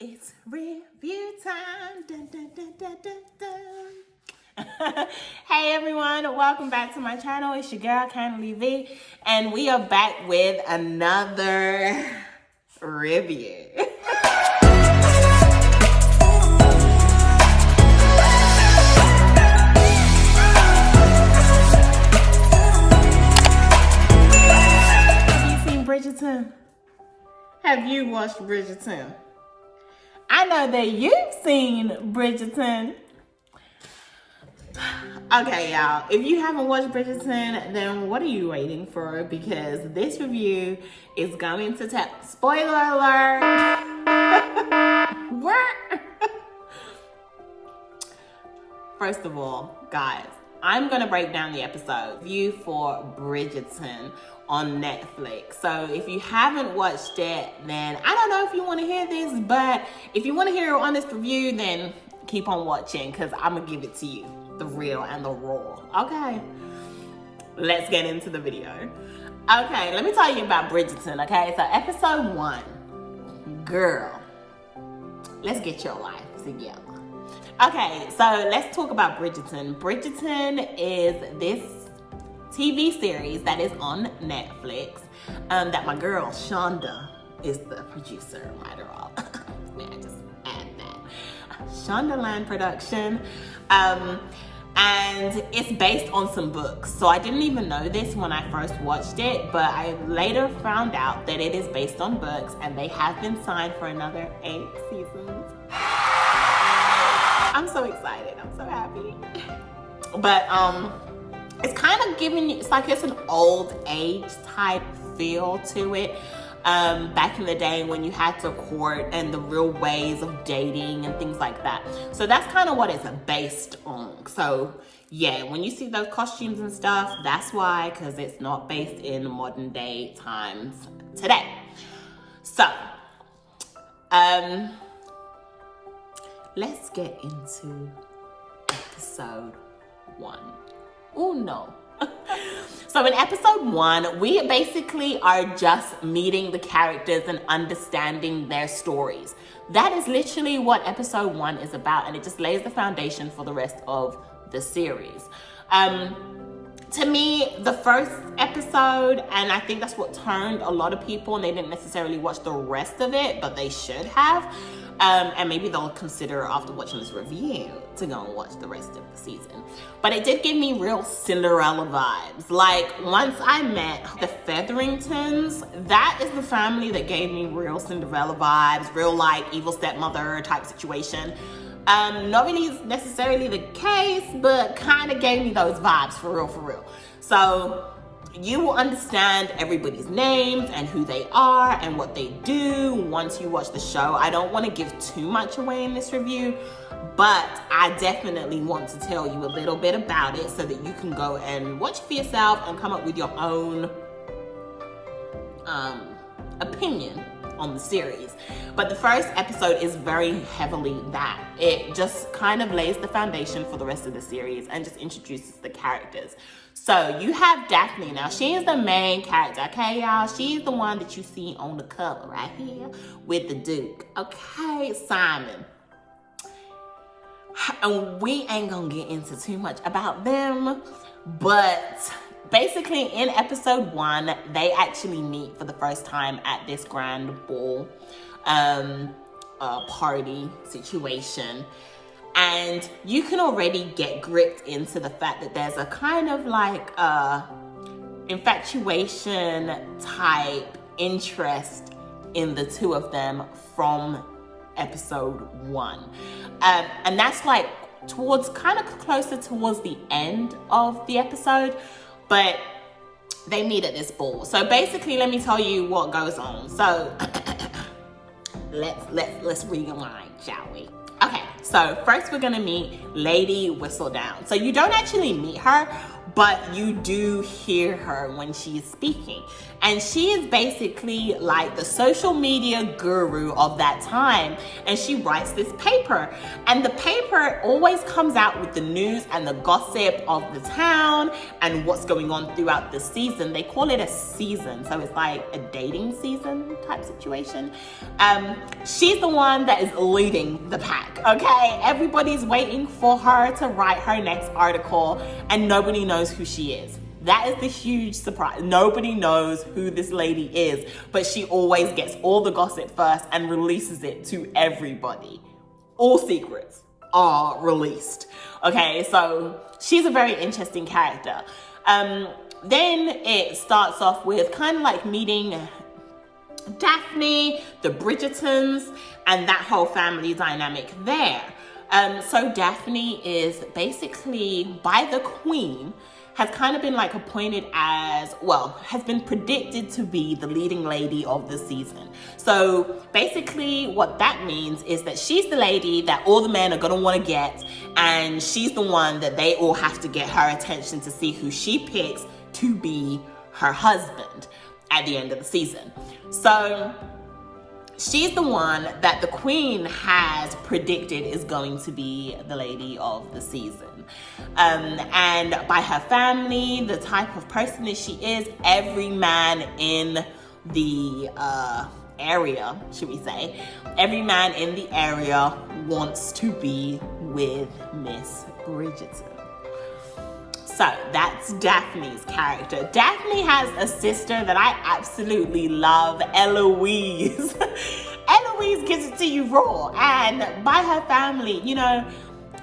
It's review time. Dun, dun, dun, dun, dun, dun. Hey everyone, welcome back to my channel. It's your girl Candidly Vee, and we are back with another review. Have you seen Bridgerton? Have you watched Bridgerton? I know that you've seen Bridgerton. Okay, y'all, if you haven't watched Bridgerton, then what are you waiting for? Because this review is going to tell, spoiler alert. What? First of all, guys, I'm gonna break down the episode review for Bridgerton on Netflix. So if you haven't watched it, then I don't know if you want to hear this, but if you want to hear it on this review, then keep on watching because I'm gonna give it to you, the real and the raw. Okay, let's get into the video. Okay, let me tell you about Bridgerton. Okay, so episode 1, girl, let's get your life together. Okay, so let's talk about Bridgerton. Bridgerton is this TV series that is on Netflix that my girl Shonda is the producer, writer of. May I just add that? Shondaland production. And it's based on some books. So I didn't even know this when I first watched it, but I later found out that it is based on books and they have been signed for another 8 seasons. I'm so excited, I'm so happy. But it's kind of giving you, it's like it's an old age type feel to it. Back in the day when you had to court and the real ways of dating and things like that. So that's kind of what it's based on. So yeah, when you see those costumes and stuff, that's why, because it's not based in modern day times today. So, let's get into episode 1. Oh no. So in episode 1, we basically are just meeting the characters and understanding their stories. That is literally what episode 1 is about, and it just lays the foundation for the rest of the series. To me, the first episode, and I think that's what turned a lot of people, and they didn't necessarily watch the rest of it, but they should have. And maybe they'll consider after watching this review to go and watch the rest of the season. But it did give me real Cinderella vibes. Like, once I met the Featheringtons, that is the family that gave me real Cinderella vibes, real like evil stepmother type situation. Not really necessarily the case, but kind of gave me those vibes for real. So you will understand everybody's names and who they are and what they do once you watch the show. I don't want to give too much away in this review, but I definitely want to tell you a little bit about it so that you can go and watch for yourself and come up with your own opinion on the series. But the first episode is very heavily that. It just kind of lays the foundation for the rest of the series and just introduces the characters. So you have Daphne. Now she is the main character, okay y'all? She's the one that you see on the cover right here with the Duke, okay? Simon. And we ain't gonna get into too much about them, but basically in episode 1, they actually meet for the first time at this grand ball party situation. And you can already get gripped into the fact that there's a kind of like infatuation type interest in the two of them from episode 1. And that's like kind of closer towards the end of the episode, but they meet at this ball. So basically, let me tell you what goes on. So let's rewind, shall we? Okay, so first we're gonna meet Lady Whistledown. So you don't actually meet her, but you do hear her when she is speaking. And she is basically like the social media guru of that time. And she writes this paper. And the paper always comes out with the news and the gossip of the town and what's going on throughout the season. They call it a season. So it's like a dating season type situation. She's the one that is leading the pack, okay? Everybody's waiting for her to write her next article and nobody knows who she is. That is the huge surprise. Nobody knows who this lady is, but she always gets all the gossip first and releases it to everybody. All secrets are released. Okay, so she's a very interesting character. Then it starts off with kind of like meeting Daphne, the Bridgertons, and that whole family dynamic there. So Daphne is basically, by the Queen, has kind of been like appointed as, well, has been predicted to be the leading lady of the season. So basically what that means is that she's the lady that all the men are gonna wanna get, and she's the one that they all have to get her attention to see who she picks to be her husband at the end of the season. So she's the one that the Queen has predicted is going to be the lady of the season. And by her family, the type of person that she is, every man in the area, should we say, every man in the area wants to be with Miss Bridgerton. So that's Daphne's character. Daphne has a sister that I absolutely love, Eloise. Eloise gives it to you raw. And by her family, you know,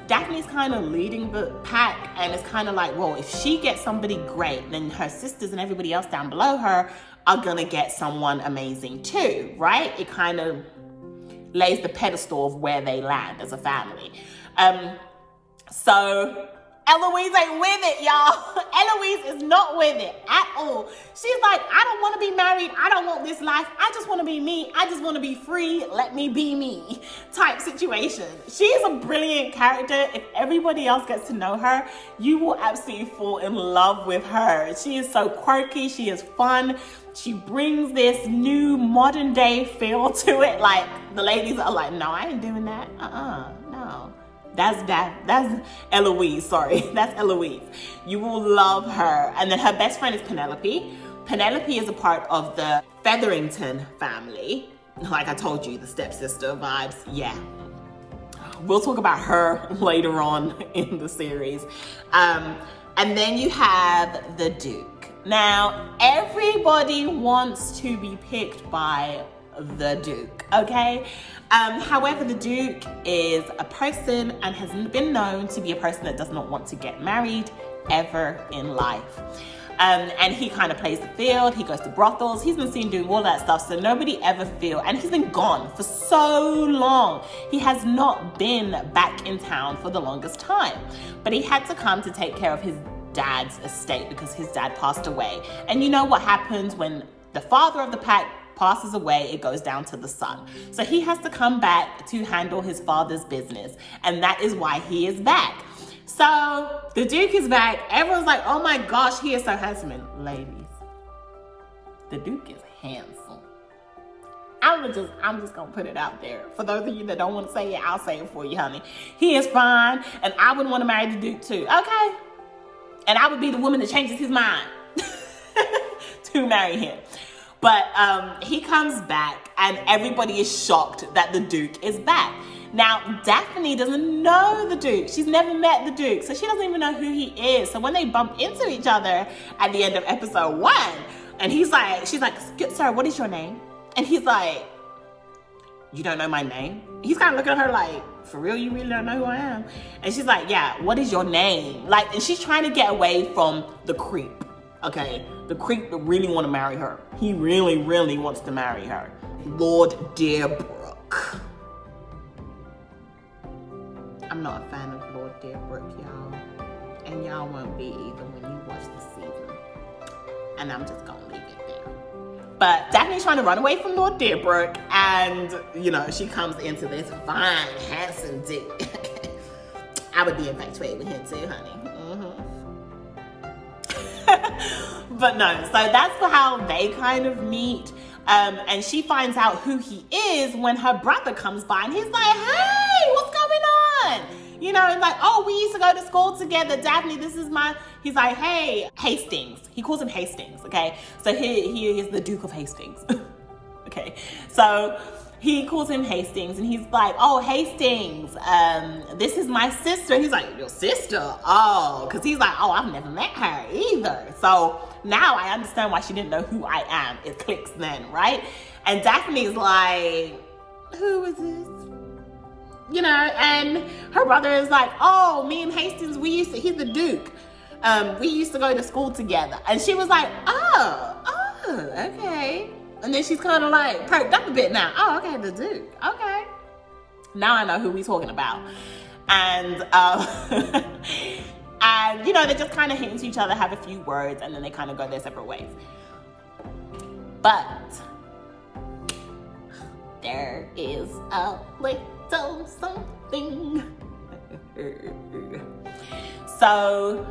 Daphne's kind of leading the pack, and it's kind of like, well, if she gets somebody great, then her sisters and everybody else down below her are gonna get someone amazing too, right? It kind of lays the pedestal of where they land as a family. So Eloise ain't with it, y'all. Eloise is not with it at all. She's like, I don't want to be married. I don't want this life. I just want to be me. I just want to be free. Let me be me type situation. She is a brilliant character. If everybody else gets to know her, you will absolutely fall in love with her. She is so quirky. She is fun. She brings this new modern day feel to it. Like the ladies are like, no, I ain't doing that. No. That's Eloise, sorry. That's Eloise. You will love her. And then her best friend is Penelope. Penelope is a part of the Featherington family. Like I told you, the stepsister vibes. Yeah. We'll talk about her later on in the series. And then you have the Duke. Now, everybody wants to be picked by the Duke, okay? However, the Duke is a person and has been known to be a person that does not want to get married ever in life. And he kind of plays the field. He goes to brothels. He's been seen doing all that stuff, so nobody ever feel, and he's been gone for so long. He has not been back in town for the longest time, but he had to come to take care of his dad's estate because his dad passed away. And you know what happens when the father of the pack passes away, it goes down to the son. So he has to come back to handle his father's business. And that is why he is back. So the Duke is back. Everyone's like, oh my gosh, he is so handsome. And ladies, the Duke is handsome. I'm just gonna put it out there. For those of you that don't want to say it, I'll say it for you, honey. He is fine, and I would want to marry the Duke too, okay? And I would be the woman that changes his mind to marry him. But he comes back and everybody is shocked that the Duke is back. Now, Daphne doesn't know the Duke. She's never met the Duke, so she doesn't even know who he is. So when they bump into each other at the end of episode 1, and she's like, sir, what is your name? And he's like, you don't know my name? He's kind of looking at her like, for real, you really don't know who I am? And she's like, yeah, what is your name? Like, and she's trying to get away from the creep. Okay, the creep that really want to marry her. He really, really wants to marry her. Lord Deerbrook. I'm not a fan of Lord Deerbrook, y'all. And y'all won't be either when you watch the season. And I'm just gonna leave it there. But Daphne's trying to run away from Lord Deerbrook, and, you know, she comes into this fine, handsome Duke. I would be infatuated with him too, honey. But no, so that's how they kind of meet. And she finds out who he is when her brother comes by and he's like, hey, what's going on? You know, and like, oh, we used to go to school together. Daphne, he's like, hey, Hastings. He calls him Hastings, okay? So he is the Duke of Hastings. Okay, so he calls him Hastings and he's like, oh, Hastings, this is my sister. And he's like, your sister? Oh, because he's like, oh, I've never met her either. So now I understand why she didn't know who I am. It clicks then, right? And Daphne's like, who is this? You know, and her brother is like, oh, me and Hastings, he's the Duke. We used to go to school together. And she was like, oh, okay. And then she's kind of like perked up a bit now. Oh, okay, the Duke. Okay. Now I know who we're talking about. And, and you know, they just kind of hint to each other, have a few words, and then they kind of go their separate ways. But there is a little something. So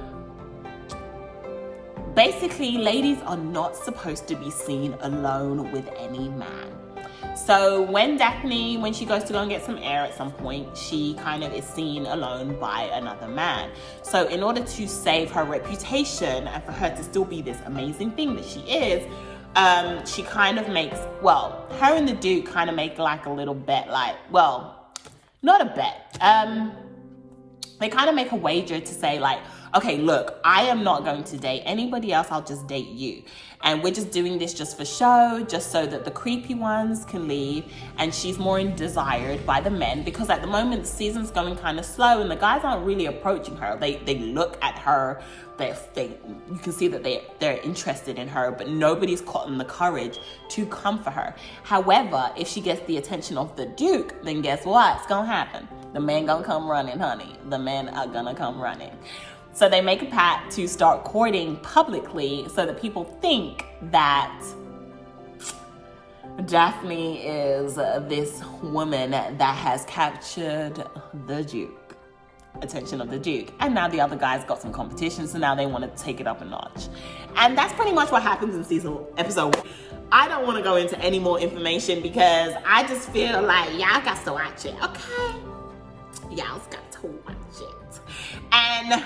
basically, ladies are not supposed to be seen alone with any man. So when Daphne, when she goes to go and get some air at some point, she kind of is seen alone by another man. So in order to save her reputation and for her to still be this amazing thing that she is, she kind of makes, well, her and the Duke kind of make like a little bet, like, well, not a bet. They kind of make a wager to say like, okay, look, I am not going to date anybody else. I'll just date you. And we're just doing this just for show, just so that the creepy ones can leave. And she's more desired by the men because at the moment the season's going kind of slow and the guys aren't really approaching her. They look at her. You can see that they're interested in her, but nobody's gotten the courage to come for her. However, if she gets the attention of the Duke, then guess what's gonna happen? The men gonna come running, honey. The men are gonna come running. So they make a pact to start courting publicly so that people think that Daphne is this woman that has captured the Duke, attention of the Duke. And now the other guys got some competition, so now they want to take it up a notch. And that's pretty much what happens in episode 1. I don't want to go into any more information because I just feel like y'all got to watch it, okay? Y'all's got to watch it. And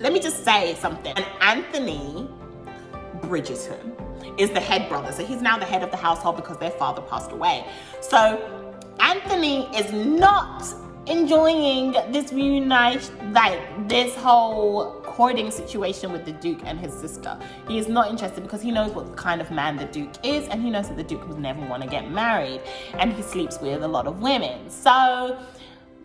let me just say something. And Anthony Bridgerton is the head brother. So he's now the head of the household because their father passed away. So Anthony is not enjoying this this whole courting situation with the Duke and his sister. He is not interested because he knows what kind of man the Duke is, and he knows that the Duke would never want to get married, and he sleeps with a lot of women. So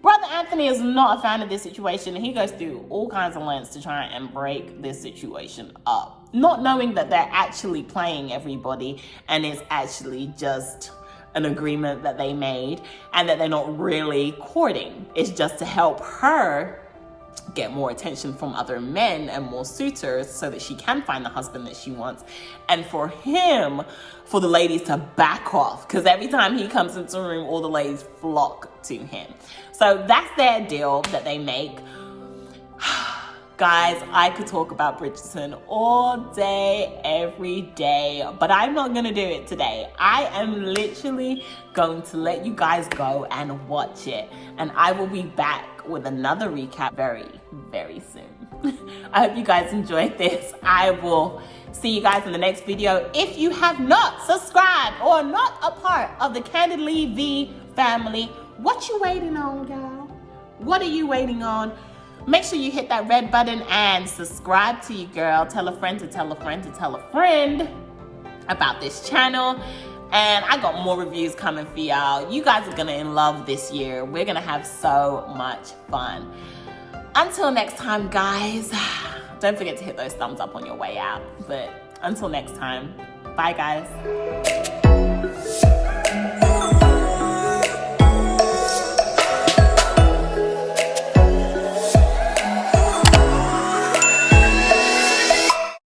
Brother Anthony is not a fan of this situation, and he goes through all kinds of lengths to try and break this situation up, not knowing that they're actually playing everybody and it's actually just an agreement that they made and that they're not really courting. It's just to help her get more attention from other men and more suitors so that she can find the husband that she wants, and for the ladies to back off, because every time he comes into the room, all the ladies flock to him. So that's their deal that they make. Guys, I could talk about Bridgerton all day, every day, but I'm not going to do it today. I am literally going to let you guys go and watch it. And I will be back with another recap very, very soon. I hope you guys enjoyed this. I will see you guys in the next video. If you have not subscribed or not a part of the Candidly Vee family, what you waiting on, girl? What are you waiting on? Make sure you hit that red button and subscribe to you, girl. Tell a friend to tell a friend to tell a friend about this channel. And I got more reviews coming for y'all. You guys are gonna love this year. We're gonna have so much fun. Until next time, guys, don't forget to hit those thumbs up on your way out. But until next time, bye, guys.